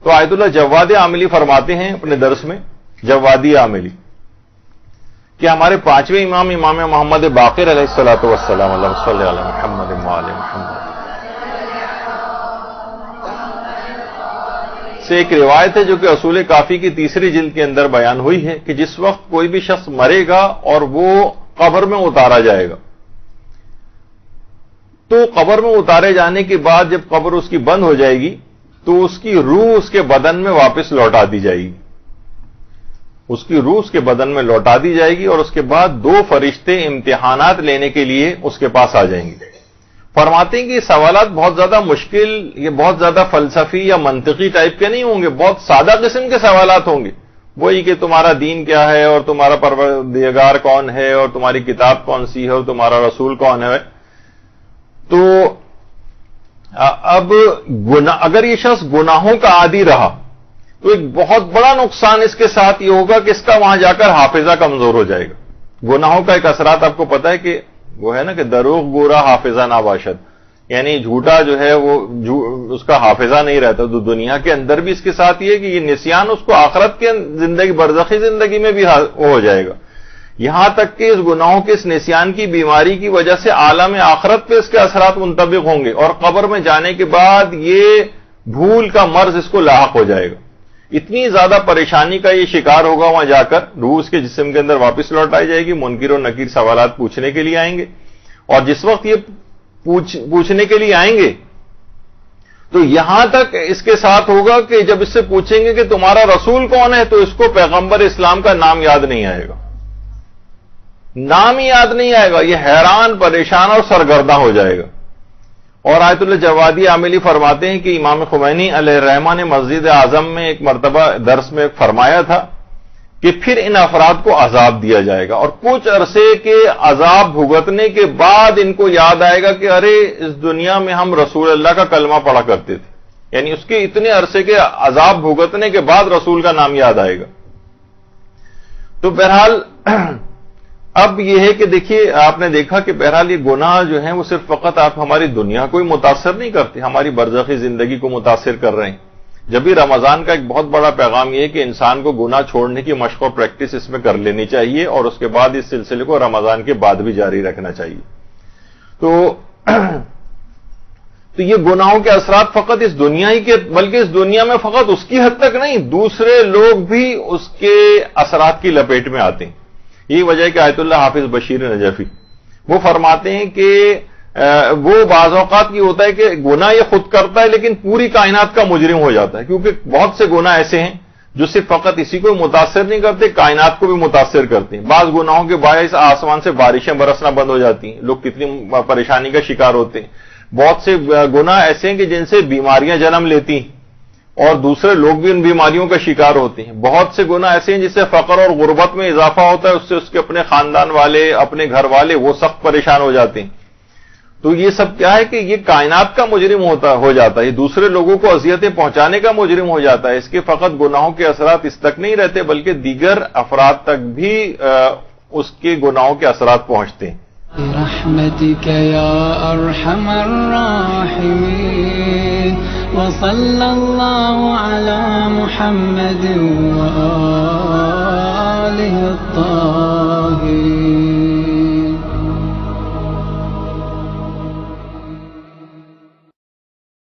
تو آیت اللہ جواد عاملی فرماتے ہیں اپنے درس میں، جوادی عاملی، کہ ہمارے پانچویں امام محمد باقر علیہ الصلوۃ والسلام، اللہم صل علی محمد وآل محمد، سے ایک روایت ہے جو کہ اصول کافی کی تیسری جلد کے اندر بیان ہوئی ہے کہ جس وقت کوئی بھی شخص مرے گا اور وہ قبر میں اتارا جائے گا، تو قبر میں اتارے جانے کے بعد جب قبر اس کی بند ہو جائے گی تو اس کی روح اس کے بدن میں واپس لوٹا دی جائے گی، اس کی روح اس کے بدن میں لوٹا دی جائے گی، اور اس کے بعد دو فرشتے امتحانات لینے کے لیے اس کے پاس آ جائیں گے۔ فرماتے ہیں کہ یہ سوالات بہت زیادہ مشکل، یہ بہت زیادہ فلسفی یا منطقی ٹائپ کے نہیں ہوں گے، بہت سادہ قسم کے سوالات ہوں گے، وہی کہ تمہارا دین کیا ہے، اور تمہارا پروردگار کون ہے، اور تمہاری کتاب کون سی ہے، اور تمہارا رسول کون ہے۔ تو اب اگر یہ شخص گناہوں کا عادی رہا تو ایک بہت بڑا نقصان اس کے ساتھ یہ ہوگا کہ اس کا وہاں جا کر حافظہ کمزور ہو جائے گا۔ گناہوں کا ایک اثرات آپ کو پتہ ہے کہ وہ ہے نا کہ دروغ گورا حافظہ ناباشد، یعنی جھوٹا جو ہے وہ اس کا حافظہ نہیں رہتا۔ تو دنیا کے اندر بھی اس کے ساتھ یہ کہ یہ نسیان اس کو آخرت کے زندگی، برزخی زندگی میں بھی ہو جائے گا، یہاں تک کہ اس گناہوں کے اس نسیان کی بیماری کی وجہ سے عالم آخرت پہ اس کے اثرات منطبق ہوں گے، اور قبر میں جانے کے بعد یہ بھول کا مرض اس کو لاحق ہو جائے گا، اتنی زیادہ پریشانی کا یہ شکار ہوگا وہاں جا کر، روح اس کے جسم کے اندر واپس لوٹائی جائے گی، منکر و نکیر سوالات پوچھنے کے لیے آئیں گے، اور جس وقت یہ پوچھنے کے لیے آئیں گے تو یہاں تک اس کے ساتھ ہوگا کہ جب اس سے پوچھیں گے کہ تمہارا رسول کون ہے تو اس کو پیغمبر اسلام کا نام یاد نہیں آئے گا، نام ہی یاد نہیں آئے گا، یہ حیران، پریشان اور سرگرداں ہو جائے گا۔ اور آیت اللہ جوادی عاملی فرماتے ہیں کہ امام خمینی علیہ الرحمہ نے مسجد اعظم میں ایک مرتبہ درس میں فرمایا تھا کہ پھر ان افراد کو عذاب دیا جائے گا، اور کچھ عرصے کے عذاب بھگتنے کے بعد ان کو یاد آئے گا کہ ارے اس دنیا میں ہم رسول اللہ کا کلمہ پڑھا کرتے تھے، یعنی اس کے اتنے عرصے کے عذاب بھگتنے کے بعد رسول کا نام یاد آئے گا۔ تو بہرحال اب یہ ہے کہ دیکھیے، آپ نے دیکھا کہ بہرحال یہ گناہ جو ہیں وہ صرف فقط آپ ہماری دنیا کو ہی متاثر نہیں کرتے، ہماری برزخی زندگی کو متاثر کر رہے ہیں۔ جب بھی رمضان کا ایک بہت بڑا پیغام یہ ہے کہ انسان کو گناہ چھوڑنے کی مشق و پریکٹس اس میں کر لینی چاہیے، اور اس کے بعد اس سلسلے کو رمضان کے بعد بھی جاری رکھنا چاہیے۔ تو یہ گناہوں کے اثرات فقط اس دنیا ہی کے، بلکہ اس دنیا میں فقط اس کی حد تک نہیں، دوسرے لوگ بھی اس کے اثرات کی لپیٹ میں آتے ہیں۔ یہی وجہ ہے کہ آیت اللہ حافظ بشیر نجفی وہ فرماتے ہیں کہ وہ بعض اوقات یہ ہوتا ہے کہ گناہ یہ خود کرتا ہے لیکن پوری کائنات کا مجرم ہو جاتا ہے، کیونکہ بہت سے گناہ ایسے ہیں جو صرف فقط اسی کو متاثر نہیں کرتے، کائنات کو بھی متاثر کرتے ہیں۔ بعض گناہوں کے باعث آسمان سے بارشیں برسنا بند ہو جاتی ہیں، لوگ کتنی پریشانی کا شکار ہوتے ہیں۔ بہت سے گناہ ایسے ہیں کہ جن سے بیماریاں جنم لیتی ہیں اور دوسرے لوگ بھی ان بیماریوں کا شکار ہوتے ہیں۔ بہت سے گناہ ایسے ہیں جس سے فقر اور غربت میں اضافہ ہوتا ہے، اس سے اس کے اپنے خاندان والے، اپنے گھر والے وہ سخت پریشان ہو جاتے ہیں۔ تو یہ سب کیا ہے کہ یہ کائنات کا مجرم ہو جاتا ہے، یہ دوسرے لوگوں کو اذیتیں پہنچانے کا مجرم ہو جاتا ہے۔ اس کے فقط گناہوں کے اثرات اس تک نہیں رہتے بلکہ دیگر افراد تک بھی اس کے گناہوں کے اثرات پہنچتے ہیں۔ برحمتك يا ارحم الراحمين وصلى الله على محمد وآله الطاهرين